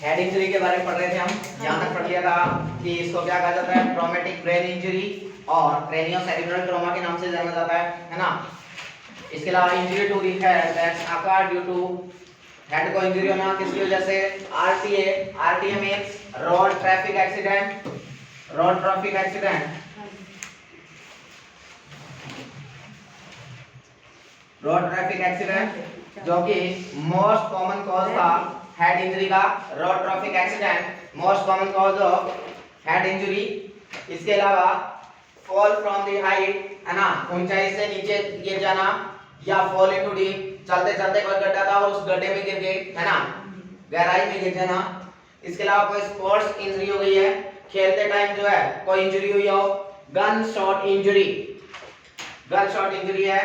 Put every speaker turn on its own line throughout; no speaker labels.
Head injury के बारे में पढ़ रहे थे हम। यहाँ तक पढ़ लिया था कि इसको क्या कहा जाता है, ट्रॉमेटिक ब्रेन इंजरी और क्रेनियोसेरेब्रल ट्रॉमा के नाम से जाना जाता है ना। इसके अलावा injury to the head that's occur due to, head को इंजरी होना किसकी वजह से, RTA. RTA means road traffic accident, road traffic accident, road traffic accident जो कि मोस्ट कॉमन कॉज था हेड इंजरी का, road traffic accident most common cause of head injury. इसके अलावा फॉल फ्रॉम द हाइट, है ना, ऊंचाई से नीचे गिर जाना, या फॉल इनटू डीप, चलते चलते कोई गड्ढा था और उस गड्ढे में गिर गए, है ना, गहराई में गिर जाना। इसके अलावा कोई स्पोर्ट्स इंजरी हो गई है, खेलते टाइम जो है कोई इंजरी हुई हो, gun shot injury, gun shot injury है,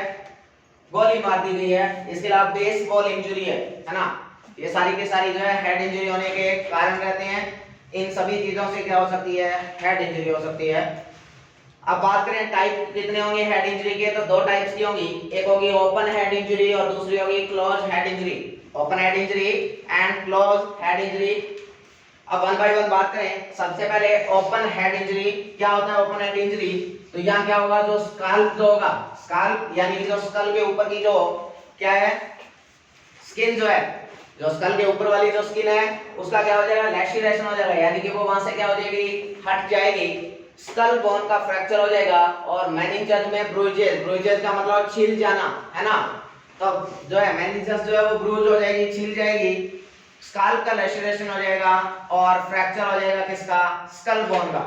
गोली मार दी गई है। इसके अलावा बेसबॉल इंजरी है ना। ये सारी की सारी जो है हेड इंजरी होने के कारण रहते हैं। इन सभी चीजों से क्या हो सकती है, हेड इंजरी हो सकती है। अब बात करें टाइप कितने होंगे हेड इंजरी के, तो दो टाइप्स की होंगी, एक होगी ओपन हेड इंजरी और दूसरी होगी close head injury. Open head injury and close head injury. अब वन बाय वन बात करें। सबसे पहले ओपन हेड इंजरी, क्या होता है ओपन हेड इंजरी, तो यहाँ क्या होगा, जो स्कैल्प जो होगा, स्कैल्प यानी कि जो स्कल के ऊपर की जो क्या है स्किन जो है, जो स्कल के ऊपर वाली जो स्किन है उसका क्या हो जाएगा, लैसिरेशन हो जाएगा, यानी कि वो वहां से क्या हो जाएगी, हट जाएगी, स्कल बोन का फ्रैक्चर हो जाएगा। और मेनिंजस में ब्रूजेस, ब्रूजेस का मतलब छिल जाना, है ना, तो जो है मेनिंजस जो है वो ब्रूज हो जाएगी, छिल जाएगी, स्कैल्प का लैसिरेशन हो जाएगा और फ्रैक्चर हो जाएगा किसका, स्कल बोन का,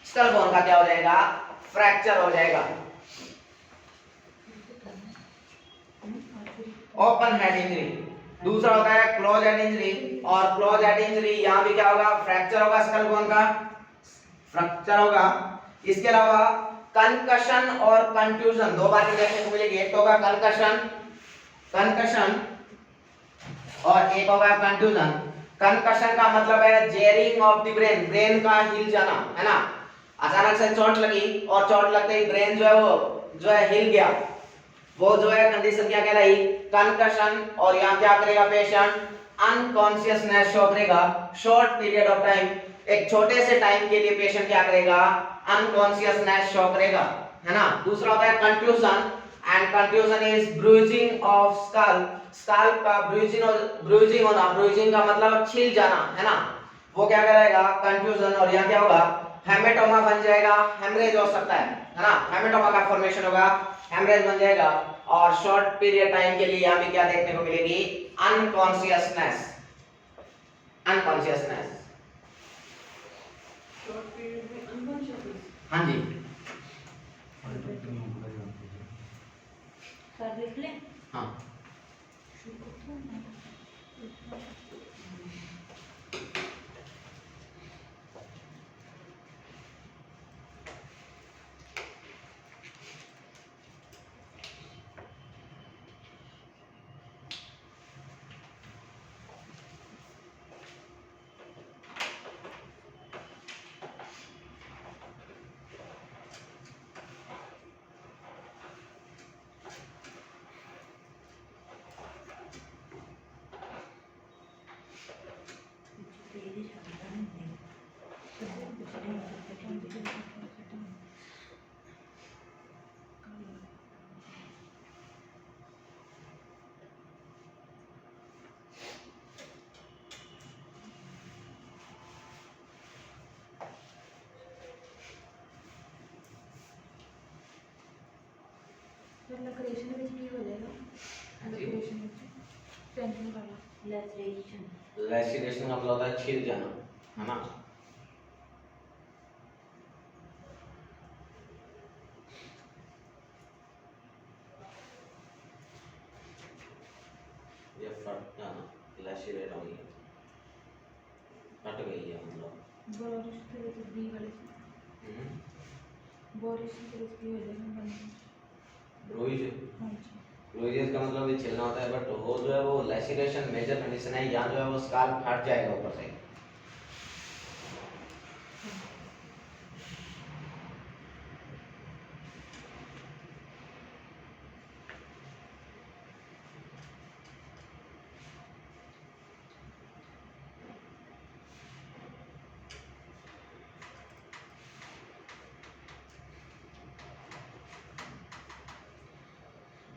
स्कल बोन का क्या हो जाएगा, फ्रैक्चर हो जाएगा। Open head injury. दूसरा होता है क्लोज हेड इंजरी, और क्लोज हेड इंजरी यहां भी क्या होगा, फ्रैक्चर होगा स्कल बोन का, फ्रैक्चर होगा। इसके अलावा कंकशन और कंट्यूजन दो बार देखने को मिलेगी, एक होगा कंकशन, कंकशन, और एक होगा कंट्यूजन। कंकशन का मतलब है jarring of the brain, brain का हिल जाना, है ना, अचानक से चोट लगी और चोट लगते ही ब्रेन जो है वो जो है हिल गया, वो जो है कंडीशन क्या कहलाई, कंकशन। और यहाँ क्या करेगा पेशेंट, अनकॉन्शियसनेस शो करेगा शॉर्ट पीरियड ऑफ टाइम, एक छोटे से टाइम के लिए पेशेंट क्या करेगा, अनकॉन्शियसनेस शो करेगा, है ना। दूसरा होता है contusion, and contusion is bruising of skull, skull का ब्रूजिंग, ब्रूजिंग होना, ब्रूजिंग का मतलब छिल जाना, है ना, वो क्या करेगा कंट्यूजन। और यहाँ क्या होगा, हेमेटोमा बन जाएगा, हेमरेज हो सकता है ना, हेमेटोमा का फॉर्मेशन होगा, हेमरेज बन जाएगा। और शॉर्ट पीरियड टाइम के लिए यहाँ भी क्या देखने को मिलेगी, अनकॉन्शियसनेस, अनकॉन्शियसनेस। हाँ जी, हाँ
लैक्रेशन ਵਿੱਚ ਕੀ ਹੋ ਜਾਏਗਾ, लैक्रेशन ਵਿੱਚ टेंशन वाला लैक्रेशन,
लैसिरेशन का मतलब होता है छिल जाना, है ना। ये फट जाना, लैसिरेट हो गई, फट गई है मतलब।
बोरिश के ਵਿੱਚ बी वाले बोरिश के ਵਿੱਚ ਕੀ ਹੋ ਜਾਏਗਾ,
ब्रूइज,
हाँ जी,
ब्रूइजेस का मतलब भी छिलना होता है, बट वो जो है वो लैसिरेशन मेजर कंडीशन है, यहाँ जो है वो स्काल फट जाएगा ऊपर से।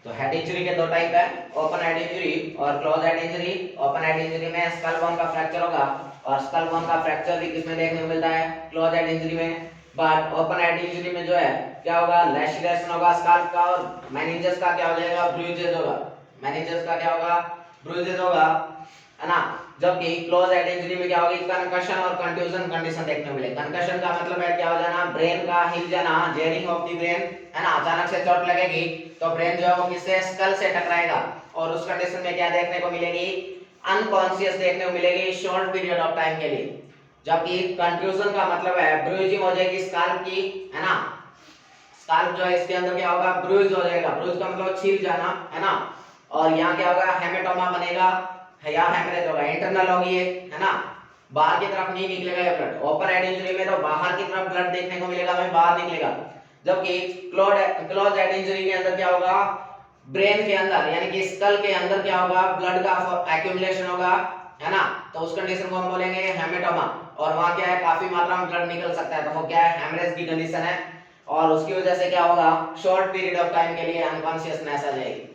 तो हेड इंजरी के दो टाइप है, ओपन हेड इंजरी और close head injury. Open head injury में स्कल बोन का फ्रैक्चर होगा और स्कल बोन का फ्रैक्चर भी किसमें देखने को मिलता है, क्लोज हेड इंजरी में। बट ओपन हेड इंजरी में जो है क्या होगा, लैसिलेशन होगा स्कैल्प का और मेनिंजस का क्या हो जाएगा, ब्रूजेस होगा। मेनिंजस का क्या होगा, ब्रूजेस होगा, है ना। जबकि क्लोज हेड इंजरी में क्या होगी, कंकशन और कंट्यूजन कंडीशन देखने को मिलेगी। कंकशन का मतलब है क्या हो जाना, ब्रेन का हिल जाना, जेरिंग ऑफ द ब्रेन, है ना। अचानक से चोट लगेगी तो ब्रेन जो है वो किससे, स्कल से टकराएगा और उस कंडीशन में क्या देखने को मिलेगी, अनकॉन्शियस देखने को मिलेगी शॉर्ट पीरियड ऑफ टाइम के लिए। जबकि कंट्यूजन का मतलब है ब्रूजिंग हो जाएगी स्कैल्प की, है ना। स्कैल्प जो है इसके अंदर क्या होगा, ब्रूज हो जाएगा। ब्रूज का मतलब छील जाना, है ना। और यहाँ क्या होगा, हेमेटोमा बनेगा या हेमरेज होगा, इंटरनल होगी ये, है ना। बाहर की तरफ नहीं निकलेगा ये ब्लड। ओपन हेड इंजरी में तो बाहर की तरफ ब्लड देखने को मिलेगा, हमें बाहर निकलेगा। जबकि क्लोज हेड इंजरी के अंदर क्या होगा, ब्रेन के अंदर यानी कि स्कल के अंदर क्या होगा, ब्लड का एक्यूमुलेशन होगा, है ना। तो उस कंडीशन को हम बोलेंगे हेमेटोमा। और वहां क्या है, काफी मात्रा में ब्लड निकल सकता है, तो वो क्या है, हेमरेज की कंडीशन है। और उसकी वजह से क्या होगा, शॉर्ट पीरियड ऑफ टाइम के लिए अनकॉन्शियसनेस आ जाएगी।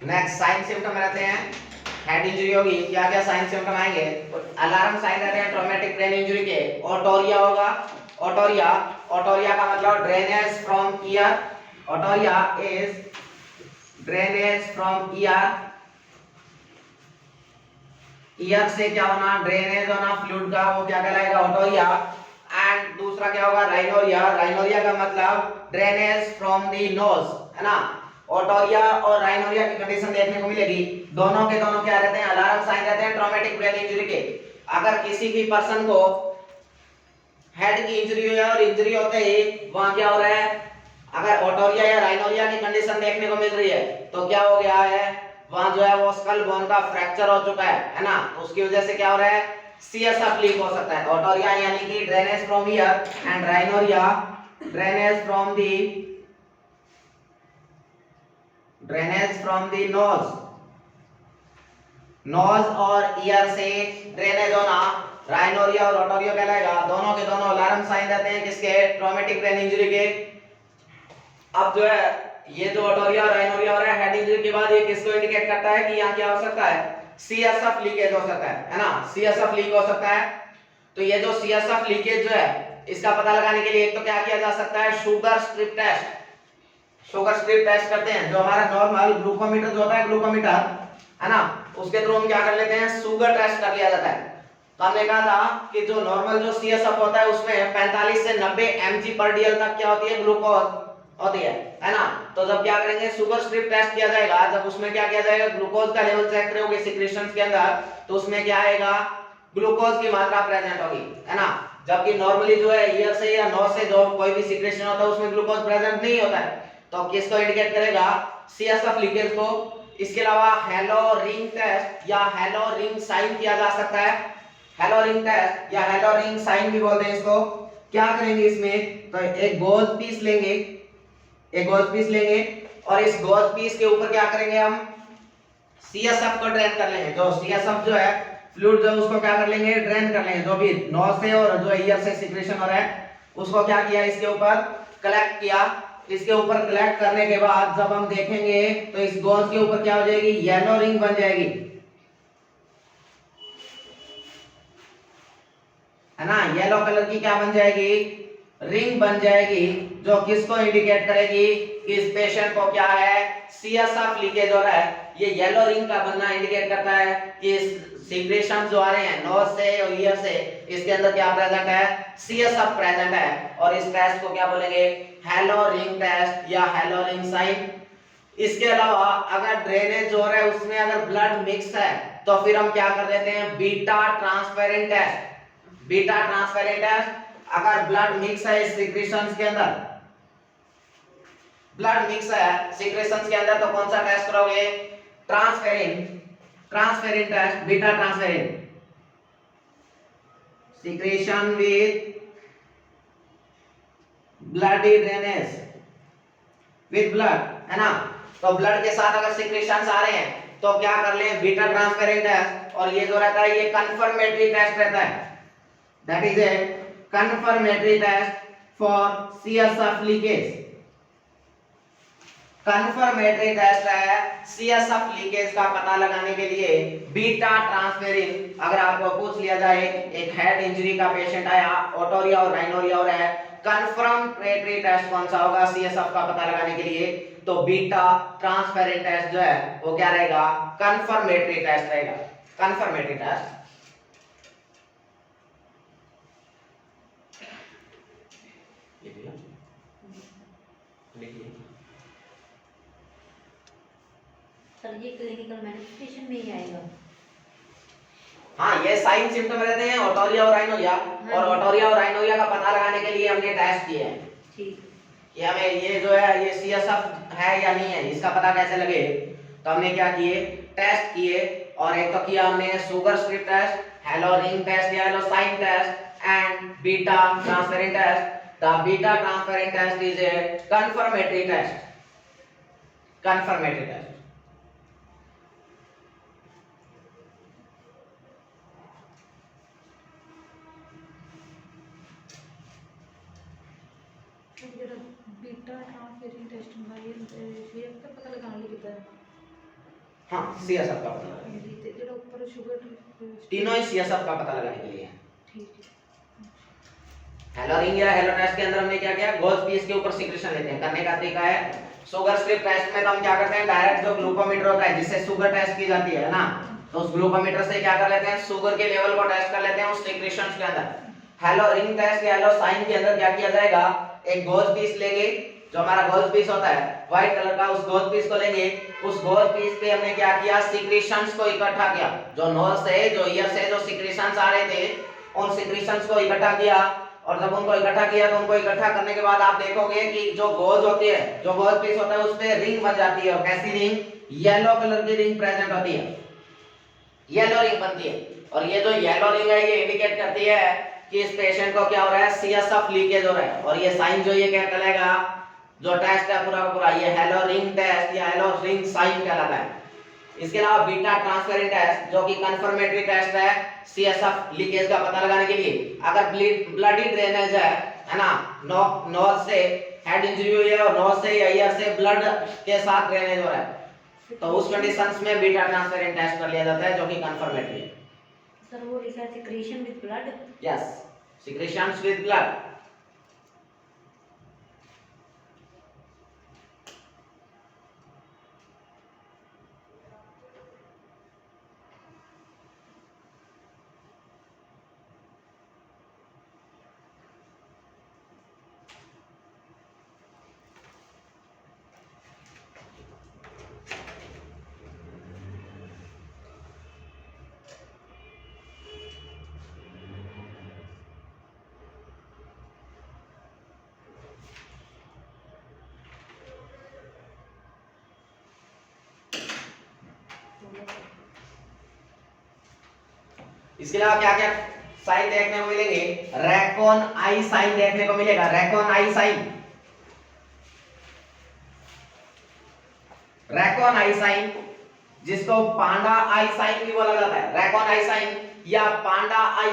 नेक्स्ट साइन सिम्टम रहते हैं, हेड इंजरी होगी, क्या क्या साइन सिम्टम आएंगे, अलार्म साइन रहते हैं ट्रॉमेटिक ब्रेन इंजरी के। ओटोरिया होगा, ओटोरिया, ओटोरिया का मतलब drainage from year, otorrhoea is drainage from year, year से क्या होना, ड्रेनेज होना फ्लूइड का, वो क्या कहलाएगा, ओटोरिया। एंड दूसरा क्या होगा, राइनोरिया, राइनोरिया का मतलब ड्रेनेज फ्रॉम द नोज, है ना। ओटोरिया और राइनोरिया की कंडीशन देखने को मिलेगी, दोनों के दोनों क्या रहते हैं, अलार्म साइन रहते हैं ट्रॉमेटिक ब्रेन इंजरी के। अगर किसी भी पर्सन को हेड की इंजरी हुई है और इंजरी होते ही वहां क्या हो रहा है, अगर ओटोरिया या राइनोरिया की कंडीशन देखने को मिल रही है तो क्या हो गया है, वहां जो है वो स्कल बोन का फ्रैक्चर हो चुका है ना। तो उसकी वजह से क्या हो रहा है, सीएसएफ लीक हो सकता है। ओटोरिया यानी कि drainage from ear and rhinorrhoea drainage from the nose, nose और ईयर से ड्रेनेज होना राइनोरिया और ओटोरिया कहलाएगा। दोनों के दोनों अलार्म साइन रहते हैं किसके, ट्रॉमेटिक ब्रेन इंजरी के। अब जो है ये जो ओटोरिया और राइनोरिया हो रहा है हेड इंजरी के बाद, ये किसको इंडिकेट करता है कि यहाँ क्या हो सकता है, सीएसएफ लीकेज हो सकता है ना, सीएसएफ लीक हो सकता है। तो ये जो सीएसएफ लीकेज जो है इसका पता लगाने के लिए एक तो क्या किया जा सकता है, sugar strip test, sugar strip test करते हैं। जो हमारा नॉर्मल ग्लूकोमीटर जो होता है, ग्लूकोमीटर, है ना, उसके थ्रू हम क्या कर लेते हैं, शुगर टेस्ट कर लिया जाता है। तो हमने कहा था कि जो नॉर्मल जो सीएसएफ होता है उसमें 45 से 90 mg/dl तक क्या होती है, ग्लूकोज होती है ना। तो जब क्या करेंगे, शुगर स्ट्रिप टेस्ट किया जाएगा, जब उसमें क्या किया जाएगा, ग्लूकोज का लेवल चेक करोगे सिक्रीशंस के अंदर, तो उसमें क्या आएगा, ग्लूकोज की मात्रा प्रेजेंट होगी, है ना। जबकि नॉर्मली जो है ईयर से या नोज से जो कोई भी सिक्रीशन होता है उसमें ग्लूकोज प्रेजेंट नहीं होता है। तो किसको इंडिकेट करेगा, सीएसएफ लीकेज को। इसके अलावा हेलो रिंग टेस्ट या हेलो रिंग साइन किया जा सकता है, हेलो रिंग टेस्ट या हेलो रिंग साइन भी बोलते हैं इसको। क्या करेंगे इसमें, तो एक गोज पीस लेंगे, एक गोज पीस लेंगे और इस गोज पीस के ऊपर क्या करेंगे, हम सीएसएफ को ड्रेन कर लेंगे। जो सीएसएफ जो है फ्लूइड जो उसको क्या कर लेंगे, ड्रेन कर लेंगे, जो भी नोज से और जो ईयर से सिक्रेशन हो रहा है उसको क्या किया, इसके ऊपर कलेक्ट किया। इसके ऊपर कलेक्ट करने के बाद जब हम देखेंगे तो इस गॉज के ऊपर क्या हो जाएगी, येलो रिंग बन जाएगी, है ना। येलो कलर की क्या बन जाएगी, रिंग बन जाएगी, जो किसको इंडिकेट करेगी कि इस पेशेंट को क्या है, सीएसएफ लीकेज हो रहा है। ये येलो रिंग का बनना इंडिकेट करता है कि सीक्रेशन जो आ रहे हैं नोज से और ईयर से, इसके अंदर क्या प्रेजेंट है, सीएसएफ प्रेजेंट है। और इस टेस्ट को क्या बोलेंगे, हेलो रिंग टेस्ट या हेलो रिंग साइन। इसके अलावा अगर ड्रेनेज हो रहा है उसमें अगर ब्लड मिक्स है तो फिर हम क्या कर देते हैं, beta transparent test. Beta transparent test, अगर ब्लड मिक्स है इस सिक्रेशंस के अंदर, ब्लड मिक्स है सिक्रेशंस के अंदर, तो कौन सा टेस्ट करोगे, transparent test, beta transparent. Secretion with bloody drainage with blood, है ना। तो ब्लड के साथ अगर सिक्रेशंस आ रहे हैं तो क्या कर ले, बीटा ट्रांसपेरेंट टेस्ट। और ये जो रहता है ये कंफर्मेटरी टेस्ट रहता है, that is a confirmatory test for CSF leakage. Confirmatory test है सीएसएफ लीकेज का पता लगाने के लिए बीटा ट्रांसफेरिन। अगर आपको पूछ लिया जाए एक हेड इंजरी का पेशेंट आया, ओटोरिया और राइनोरिया हो रहा है, कंफर्मेटरी टेस्ट कौन सा होगा सीएसएफ का पता लगाने के लिए, तो बीटा ट्रांसफेरिन टेस्ट जो है वो क्या रहेगा, कंफर्मेटरी टेस्ट रहेगा, कंफर्मेटरी टेस्ट।
सर ये क्लिनिकल मैनिफेस्टेशन में ही आएगा।
हाँ, ये साइन सिम्टम रहते हैं ओटोरिया और राइनोरिया, और ओटोरिया और राइनोरिया का पता लगाने के लिए हमने टेस्ट किए हैं।
ठीक
कि हमें ये जो है ये सीएसएफ है या नहीं है, इसका पता कैसे लगे। तो हमने क्या किए, टेस्ट किए, और एक तो किया हमने sugar strip test, halo ring test या halo sign test, and beta transferrin test. The beta transferrin test is a confirmatory test, confirmatory test.
Beta transferrin test ਹੁੰਦਾ ਇਹ ਸ਼ੇਪ ਦਾ ਪਤਾ ਲਗਾਉਣ ਲਈ ਕੀਤਾ ਹੈ।
हाँ, सीएसएफ का पता लगाने के लिए,
ਤੇ ਜਿਹੜਾ ਉੱਪਰ ਸ਼ੂਗਰ
तीनों ही सीएसएफ का पता लगाने के लिए।
ठीक है।
हेलो रिंग या हेलो टेस्ट के अंदर हमने क्या किया, गोल्स पीस के ऊपर सिक्रेशन लेते हैं। करने का तरीका है, शुगर स्ट्रिप टेस्ट में तो हम क्या करते हैं, डायरेक्ट जो ग्लूकोमीटर होता है जिससे शुगर टेस्ट की जाती है ना, तो उस ग्लूकोमीटर से क्या कर लेते हैं, शुगर के लेवल को टेस्ट कर लेते हैं उस सिक्रेशंस के अंदर। हेलो रिंग टेस्ट या हेलो साइन के अंदर क्या किया जाएगा, एक गोल्स पीस लेंगे, जो हमारा गोल्स पीस होता है व्हाइट कलर का, उस गोल्स पीस को लेंगे, उस गोल्स पीस पे हमने क्या किया, सिक्रेशंस को इकट्ठा किया, जो नोज से जो ईयर से जो सिक्रेशंस आ रहे थे उन सिक्रेशंस को इकट्ठा किया। और जब उनको इकट्ठा किया तो उनको इकट्ठा करने के बाद आप देखोगे कि जो गोज होती है, जो गोज पीस होता है उस पे रिंग बन जाती है, और कैसी रिंग, येलो कलर की रिंग प्रेजेंट होती है, येलो रिंग बनती है। और ये जो येलो रिंग है ये इंडिकेट करती है कि इस पेशेंट को क्या हो रहा है, सीएसएफ लीकेज हो रहा है। और ये साइन जो ये क्या कहलाएगा, जो टेस्ट है पूरा पूरा ये हेलो रिंग टेस्ट या हेलो रिंग साइन कहलाता है। इसके अलावा बीटा ट्रांसपेरेंट टेस्ट जो कि कंफर्मेटरी टेस्ट है सीएसएफ लीकेज का पता लगाने के लिए। अगर ब्लडी ड्रेनेज है ना, नोज से हेड इंजरी हुई है और नोज से या ईयर से ब्लड के साथ ड्रेनेज हो रहा है, तो उस कंडीशंस में बीटा ट्रांसपेरेंट टेस्ट कर लिया जाता है, जो कि कंफर्मेटरी है।
सर वो लिखा है secretion with blood.
Yes, secretions with blood. इसके अलावा क्या क्या साइन देखने को मिलेंगे, रैकोन आई साइन देखने को मिलेगा, रैकोन आई साइन, रैकोन आई साइन जिसको पांडा आई साइन भी बोला जाता है। रैकोन आई साइन या पांडा आई,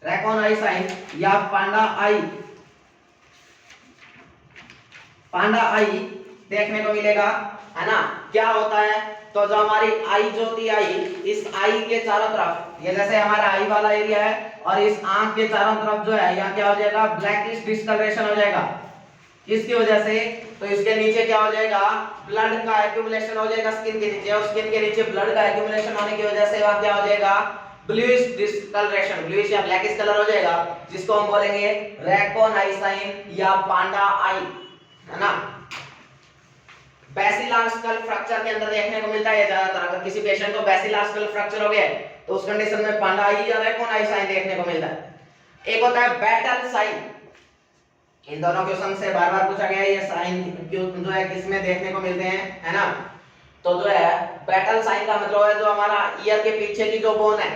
रैकोनाइसाइन या पांडा आई, पांडा आई देखने को मिलेगा, है ना। क्या होता है, तो जो हमारी आई जो होती है, आई, इस आई के चारों तरफ, ये जैसे हमारा आई वाला एरिया है, और इस आंख के चारों तरफ जो है यहाँ क्या हो जाएगा, ब्लैकिश डिस्कलरेशन हो जाएगा। किसकी वजह से, तो इसके नीचे क्या हो जाएगा, ब्लड का एक्यूमुलेशन हो जाएगा स्किन के नीचे, और स्किन के नीचे ब्लड का एक्यूमुलेशन होने की वजह से वहां क्या हो जाएगा, ब्लूइश डिस्कलरेशन, ब्लूइश या ब्लैकिश कलर हो जाएगा, जिसको हम बोलेंगे रैकोनाइसाइन या पांडा आई, है ना। बैसिलर स्कल फ्रैक्चर के अंदर देखने को मिलता है ज्यादातर। अगर किसी पेशेंट को बैसिलर स्कल फ्रैक्चर हो गया तो उस कंडीशन में पांडा आई या रैकोनाइसाइन देखने को मिलता है। एक होता है बैटल साइन, इन दोनों क्वेश्चन से बार-बार पूछा गया है, ये साइन जो है किसमें देखने को मिलते हैं, है ना। तो जो है बैटल साइन का मतलब है जो हमारा ईयर के पीछे की जो बोन है,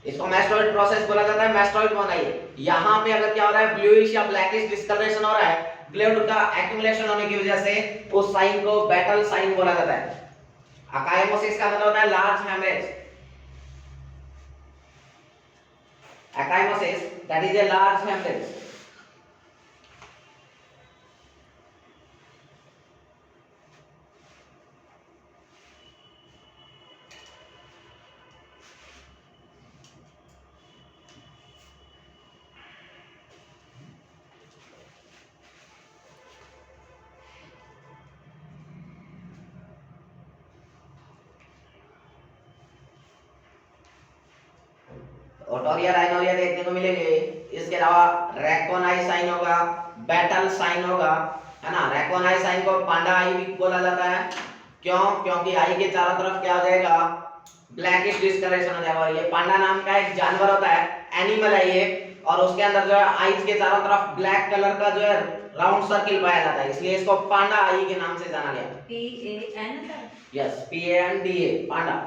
इसको मैस्टोइड प्रोसेस बोला जाता है, मैस्टोइड बोन है ये। यहाँ पे अगर क्या हो रहा है, ब्लूइश या ब्लैकिश डिस्कलरेशन हो रहा है, ब्लड का एक्यूमुलेशन होने की वजह से उस साइन को बैटल साइन बोला जाता है। अकाइमोसिस का मतलब होता है large haemorrhage, ecchymosis that is a large haemorrhage. Otorrhoea rhinorrhoea देखने को मिलेंगे। इसके अलावा रैकोनाइसाइन होगा, बैटल साइन होगा, है ना। रैकोनाइसाइन को पांडा आई भी बोला जाता है, क्यों, क्योंकि आई के चारों तरफ क्या हो जाएगा, ब्लैकिश डिस्कलरेशन हो जाएगा। ये पांडा नाम का एक जानवर होता है, एनिमल है ये, और उसके अंदर जो है आईज के चारों तरफ ब्लैक कलर का जो है राउंड सर्किल पाया जाता है, इसलिए इसको पांडा आई के नाम से जाना गया।
PAN था,
यस, PANDA, पांडा।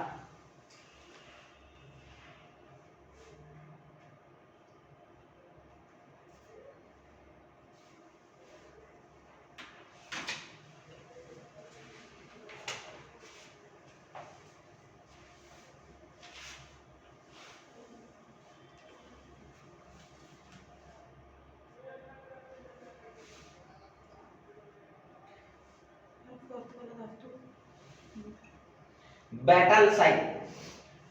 बैटल साइन,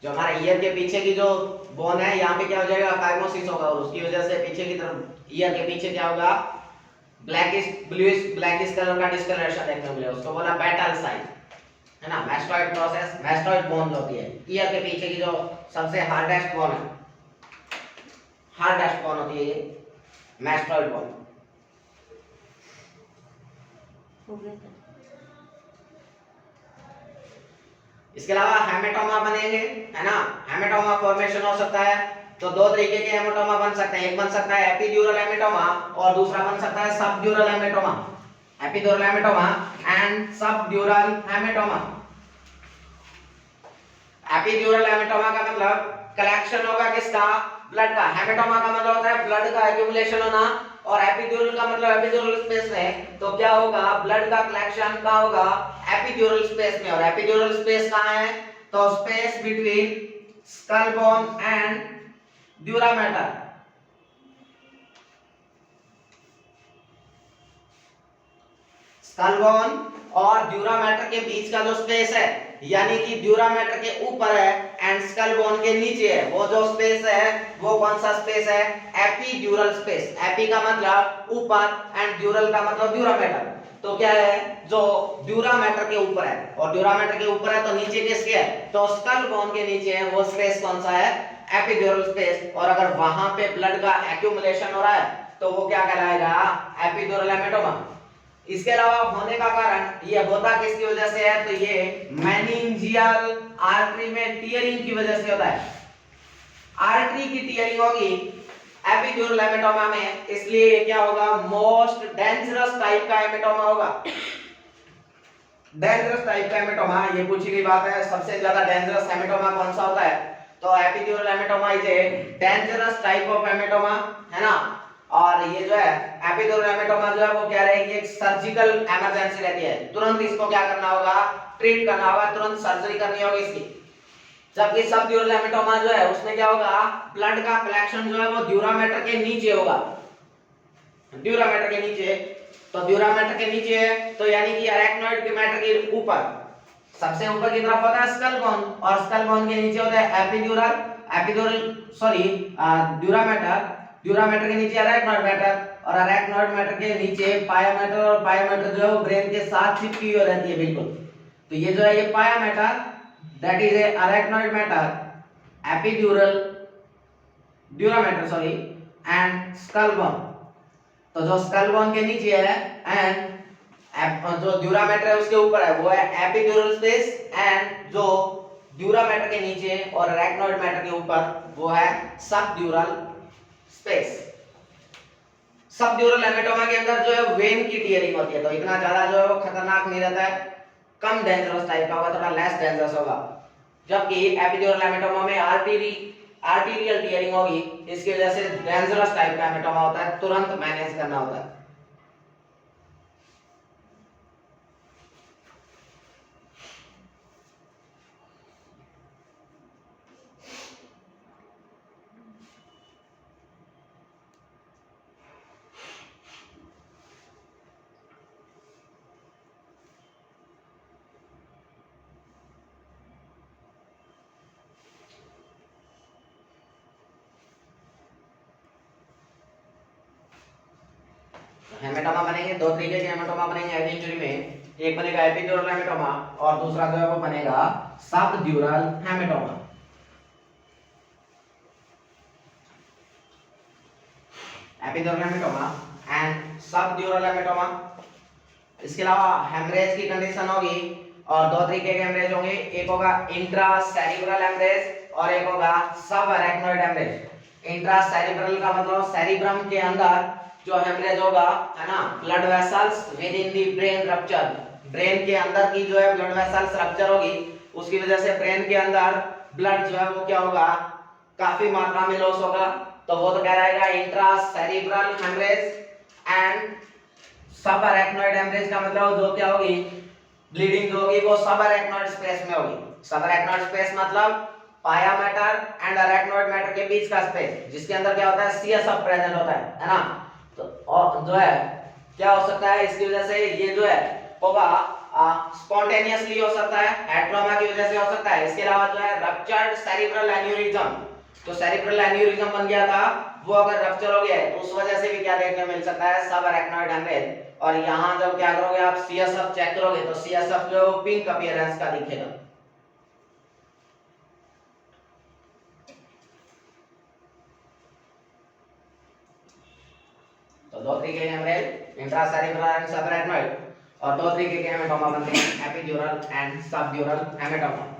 जो हमारे ईयर के पीछे की जो बोन है, यहाँ पे क्या हो जाएगा, काइमोसिस होगा, और उसकी वजह से पीछे की तरफ ईयर के पीछे क्या होगा, ब्लैकिश ब्लूइश ब्लैकिश कलर का डिस्कलरेशन देखने को मिलेगा, उसको बोला बैटल साइन, है ना। मैस्टोइड प्रोसेस, मैस्टोइड बोन जो होती है ईयर के पीछे की जो सबसे हार्डेस्ट बोन है, हार्डेस्ट बोन होती है ये मैस्टोइड बोन।
हो गया था।
इसके अलावा हेमेटोमा बनेंगे, है ना। हेमेटोमा फॉर्मेशन हो सकता है, तो दो तरीके के हेमेटोमा बन सकते हैं, एक बन सकता है एपिड्यूरल हेमेटोमा और दूसरा बन सकता है subdural haematoma. Epidural haematoma and subdural haematoma. Epidural haematoma का मतलब कलेक्शन होगा किसका, ब्लड का। हेमेटोमा का मतलब होता है ब्लड का एक्यूमुलेशन होना, और एपिड्यूरल का मतलब एपिड्यूरल स्पेस में, तो क्या होगा, ब्लड का कलेक्शन कहाँ होगा, एपिड्यूरल स्पेस में। और एपिड्यूरल स्पेस कहाँ है, तो space between skull bone and dura mater. Skull bone और ड्यूरा मैटर के बीच का जो स्पेस है, यानी कि ड्यूरा मैटर के ऊपर है एंड स्कल बोन के नीचे है, वो जो स्पेस है वो कौन सा स्पेस है, एपिड्यूरल स्पेस। एपी का मतलब ऊपर एंड ड्यूरल का मतलब ड्यूरा मैटर। तो क्या है, जो ड्यूरा मैटर के ऊपर है, और ड्यूरा मैटर के ऊपर है तो नीचे किसके है, तो स्कल बोन के नीचे है, वो स्पेस कौन सा है, एपिड्यूरल स्पेस। और अगर वहां पे ब्लड का एक्यूमुलेशन हो रहा है तो वो क्या कहलाएगा, एपिड्यूरल हेमेटोमा। इसके अलावा होने का कारण ये होता किसकी वजह से है, तो ये मेनिंजियल आर्टरी में टियरिंग की वजह से होता है। आर्टरी की टियरिंग होगी एपिड्यूरल हेमेटोमा में, इसलिए ये क्या होगा, मोस्ट डेंजरस टाइप का हेमेटोमा होगा। डेंजरस टाइप का हेमेटोमा, ये पूछी गई बात है, सबसे ज्यादा डेंजरस हेमेटोमा कौन सा होता है, तो epidural haematoma is a dangerous type of haematoma, है ना। और ये जो है एपिड्यूरल हेमेटोमा जो है वो क्या रहेगी, एक सर्जिकल इमरजेंसी रहती है, तुरंत इसको क्या करना होगा, ट्रीट करना होगा, तुरंत सर्जरी करनी होगी इसकी। जबकि सब ड्यूरल हेमेटोमा जो है उसमें क्या होगा, ब्लड का कलेक्शन जो है वो ड्यूरामेटर के नीचे होगा, ड्यूरामेटर के नीचे। तो ड्यूरामेटर के नीचे है तो यानी कि अरेक्नॉइड के मैटर के ऊपर, सबसे ऊपर की तरफ होता है स्कल बोन और स्कल बोन के नीचे होता है एपिड्यूरल, ड्यूरामेटर, ड्यूरामेटर के नीचे अरेक्नॉइड मैटर और अरेक्नॉइड मैटर के नीचे पायामेटर, और पायामेटर जो है वो ब्रेन के साथ चिपकी हुई रहती है बिल्कुल। तो ये जो है ये pia mater, that is A arachnoid matter, epidural, dura mater sorry and skull bone. तो जो स्कल बोन के नीचे है एंड जो ड्यूरामेटर है उसके ऊपर है वो है एपिड्यूरल स्पेस, एंड जो ड्यूरामेटर के नीचे और अरेक्नॉइड मैटर के ऊपर वो है सबड्यूरल स्पेस। सबड्यूरल हेमेटोमा के अंदर जो है वेन की टीयरिंग होती है, तो इतना ज्यादा जो है वो खतरनाक नहीं रहता है, कम डेंजरस टाइप का होगा, थोड़ा लेस डेंजरस होगा। जबकि एपिड्यूरल हेमेटोमा में आर्टीरियल टीयरिंग होगी, इसकी वजह से डेंजरस टाइप का हेमेटोमा होता है, तुरंत मैनेज करना होता है। हेमेटोमा बनेंगे दो तरीके के हेमेटोमा बनेंगे हेड इंजरी में, एक बनेगा एपिड्यूरल हेमेटोमा और दूसरा जो है वो बनेगा subdural haematoma. Epidural haematoma and subdural haematoma. इसके अलावा हेमरेज की कंडीशन होगी और दो तरीके के हेमरेज होंगे, एक होगा इंट्रासेरिब्रल हेमरेज और एक होगा सब अरेक्नॉइड हेमरेज। इंट्रासेरिब्रल का मतलब सेरिब्रम के अंदर जो हेमरेज होगा है ना, blood vessels with in the brain rupture, brain के अंदर की जो है ब्लड वेसल्स रप्चर होगी, उसकी वजह से ब्रेन के अंदर ब्लड जो है वो क्या होगा, काफी मात्रा में लॉस होगा, तो वो तो कह रहेगा इंट्रासेरिब्रल हेमरेज। एंड सब अरेक्नॉइड हेमरेज का मतलब जो क्या होगी, ब्लीडिंग जो होगी वो सब अरेक्नॉइड स्पेस में होगी। सब अरेक्नॉइड स्पेस मतलब पाया मैटर एंड अरेक्नॉइड मैटर के बीच का स्पेस, जिसके अंदर क्या होता है, सीएसएफ प्रेजेंट होता है ना। तो और जो है क्या हो सकता है, इसकी वजह से ये जो है होगा स्पॉन्टेनियसली हो सकता है, हेड ट्रॉमा की वजह से हो सकता है। इसके अलावा जो है रप्चर्ड सेरिब्रल एन्यूरिज्म, तो सेरिब्रल एन्यूरिज्म बन गया था वो अगर रप्चर हो गया है तो उस वजह से भी क्या देखने मिल सकता है, सब अरेक्नॉइड हेमरेज। और यहाँ जब क्या करोगे आप सीएसएफ चेक करोगे तो सीएसएफ जो पिंक अपीयरेंस का दिखेगा। तो दो तरीके के हेमरेज, इंट्रासेरिब्रल एंड सब अरेक्नॉइड, और दो तरीके के हेमेटोमा बनते हैं, एपिड्यूरल एंड सबड्यूरल हेमेटोमा।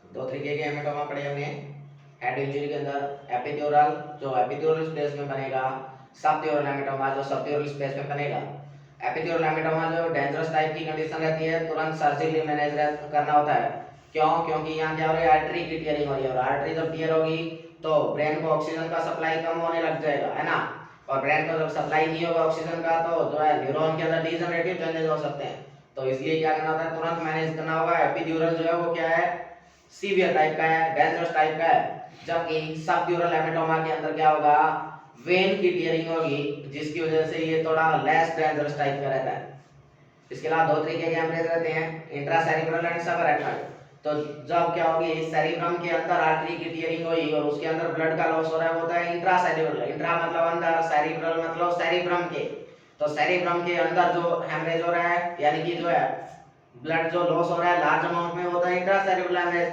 दो तरीके के हेमेटोमा पड़े हमने हेड इंजरी के अंदर, एपिड्यूरल जो एपिड्यूरल स्पेस में बनेगा, सबड्यूरल हेमेटोमा जो सबड्यूरल स्पेस में बनेगा। एपिड्यूरल हेमाटोमा जो डेंजरस टाइप की कंडीशन रहती है, तुरंत सर्जिकली मैनेज करना होता है। क्यों? क्योंकि यहाँ क्या हो रही है, आर्टरी की टियरिंग हो रही है, और आर्टरी जब टियर होगी तो ब्रेन को ऑक्सीजन का सप्लाई कम होने लग जाएगा, है ना। और ब्रेन को जब सप्लाई नहीं होगा ऑक्सीजन का तो जो है न्यूरॉन के अंदर डीजनरेटिव चेंजेस हो सकते हैं। तो इसलिए क्या करना होता है, तुरंत मैनेज करना होगा। एपिड्यूरल जो है वो क्या है, सीवियर टाइप का है, डेंजरस टाइप का है। जबकि सबड्यूरल हेमाटोमा के अंदर क्या होगा, वेन की टियरिंग होगी, जिसकी वजह से ये थोड़ा लेस डेंजरस टाइप का रहता है। इसके अलावा दो तरीके के हेमरेज रहते हैं, इंट्रासेरिब्रल एंड सबरेक्नल। तो जब क्या होगी, सेरिब्रम के अंदर आर्टरी की टियरिंग हुई और उसके अंदर ब्लड का लॉस हो रहा है, वो होता है इंट्रासेरिब्रल। इंट्रा मतलब अंदर, सेरिब्रल मतलब सेरिब्रम के। तो सेरिब्रम के अंदर जो हेमरेज हो रहा है, यानी कि जो है ब्लड जो लॉस हो रहा है लार्ज अमाउंट में, होता है इंट्रासेरिब्रल हेमरेज।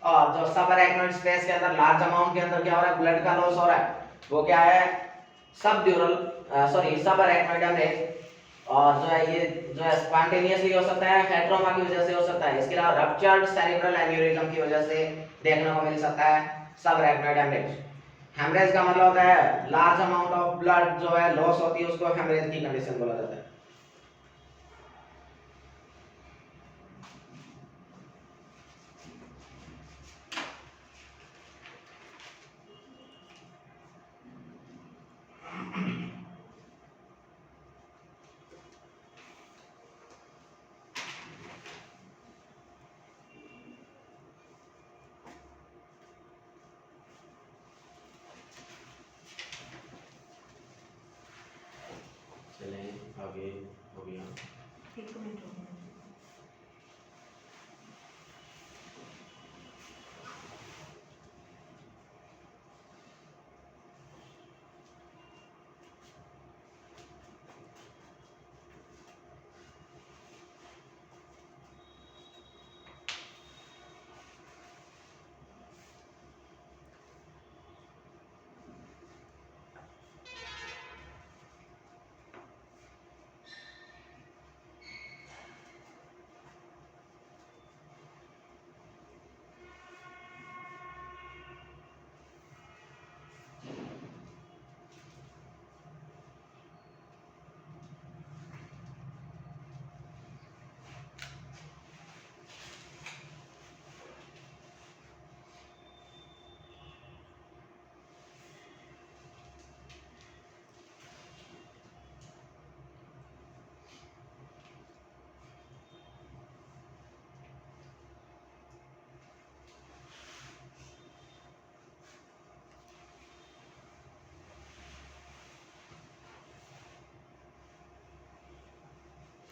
और जो सबरेक्नल स्पेस के अंदर लार्ज अमाउंट के अंदर क्या हो रहा है, ब्लड का लॉस हो रहा है, वो क्या है, सबरेक्नल हेमरेज। और जो है ये जो है स्पॉन्टेनियसली हो सकता है, हेट्रोमा की वजह से हो सकता है। इसके अलावा रप्चर्ड सेरिब्रल एन्यूरिज्म की वजह से देखने को मिल सकता है सबरेक्नल हेमरेज। हेमरेज का मतलब होता है लार्ज अमाउंट ऑफ ब्लड जो है लॉस होती है, उसको हेमरेज की कंडीशन बोला जाता है। चलें आगे हो गया।
एक मिनट हो गया।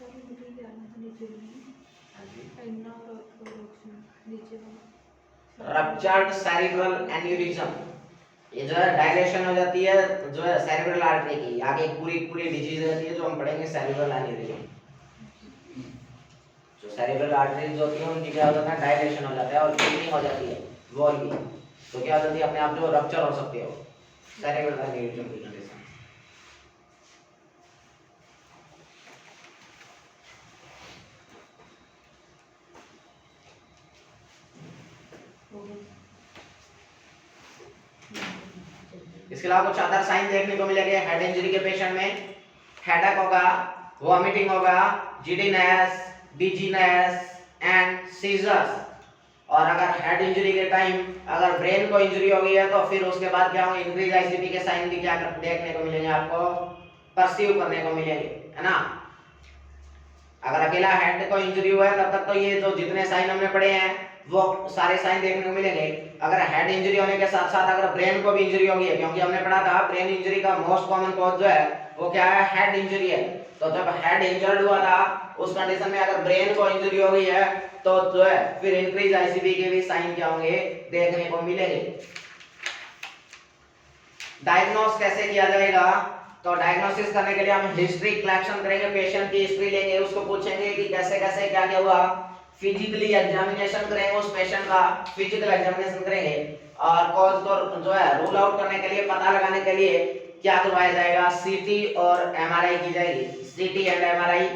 चलो मुझे ध्यान से नीचे इतना प्रोडक्शन नीचे वाला
रप्चर्ड सेरिब्रल एन्यूरिज्म, ये जो है डायलेशन हो जाती है जो है सेरिब्रल आर्टरी की, आगे पूरी डिजीज रहती है जो हम पढ़ेंगे सेरिब्रल एन्यूरिज्म। जो सेरिब्रल आर्टरीज होती है उनकी क्या हो जाता है, डायलेशन हो जाता है और थीनिंग हो जाती है वॉल की, तो क्या हो जाती है अपने आप जो रप्चर हो सकती है वो सेरिब्रल एन्यूरिज्म की कंडीशन। इसके अलावा कुछ अदर साइन देखने को मिलेंगे हेड इंजरी के पेशेंट में। हेडेक होगा, वॉमिटिंग होगा, जिडीनेस, डिजीनेस एंड सीजर्स। और अगर हेड इंजरी के टाइम अगर ब्रेन को इंजरी हो गई है तो फिर उसके बाद क्या होंगे, इंक्रीज आईसीपी के साइन भी क्या देखने को मिलेंगे, आपको परसीव करने को मिलेंगे, है ना। अगर अकेला हेड को इंजरी हुआ है तब तक तो ये जो जितने साइन हमने पढ़े हैं वो सारे साइन देखने को मिलेंगे। अगर हेड इंजरी होने के साथ साथ अगर ब्रेन को भी इंजरी होगी है, क्योंकि हमने पढ़ा था ब्रेन इंजरी का मोस्ट कॉमन कॉज जो है वो क्या है, हेड इंजरी है। तो जब हेड इंजर्ड हुआ था उस कंडीशन में अगर ब्रेन को इंजरी हो गई है तो जो है फिर इंक्रीज आईसीपी के भी साइन क्या होंगे, देखने को मिलेंगे। डायग्नोस कैसे किया जाएगा, तो डायग्नोसिस करने के लिए हम हिस्ट्री कलेक्शन करेंगे, पेशेंट की हिस्ट्री लेंगे, उसको पूछेंगे कि कैसे कैसे क्या क्या हुआ, फिजिकली एग्जामिनेशन करेंगे उस पेशेंट का, फिजिकल एग्जामिनेशन करेंगे और कॉज को जो है रूल आउट करने के लिए, पता लगाने के लिए क्या करवाया जाएगा, सीटी और एमआरआई की जाएगी, सीटी एंड एमआरआई।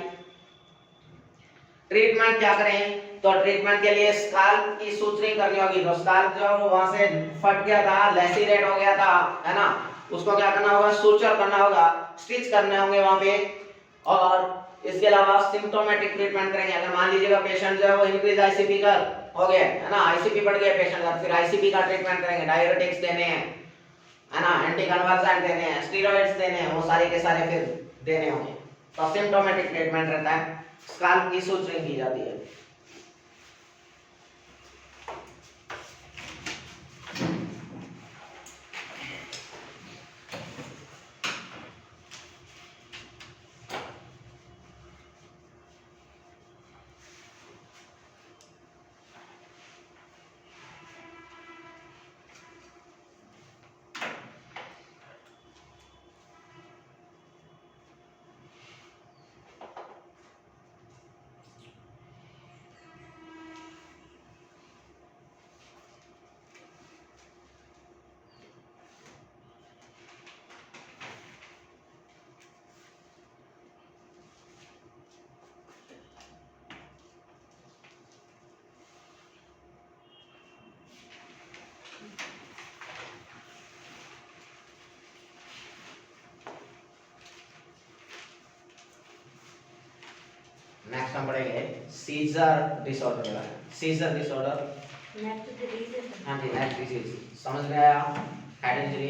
ट्रीटमेंट क्या करें, तो ट्रीटमेंट के लिए स्काल्प की सूचरिंग करनी होगी। जो स्काल्प जो वो वहां से फट गया था, लैसिरेट हो गया था, है ना, उसको क्या करना होगा, सूचर करना होगा, स्टिच करने होंगे वहां पे। और इसके अलावा सिम्टोमेटिक ट्रीटमेंट करेंगे। अगर मान लीजिएगा पेशेंट जो है वो इंक्रीज आईसीपी का हो गया है ना, आईसीपी बढ़ गया पेशेंट का, फिर आईसीपी का ट्रीटमेंट करेंगे, डाययूरेटिक्स देने हैं है ना, एंटी कन्वर्जेंट देने हैं, स्टेरॉइड्स देने हैं, वो सारे के सारे फिर देने होंगे। तो सिम्टोमेटिक ट्रीटमेंट रहता है, स्काल्प की सूचरिंग की जाती है। नेक्स्ट हम पढ़ेंगे सीजर डिसऑर्डर के बारे में। सीजर डिसऑर्डर
नेक्स्ट डिजीज है
हाँ जी, नेक्स्ट डिजीज समझ में आया, हेड इंजरी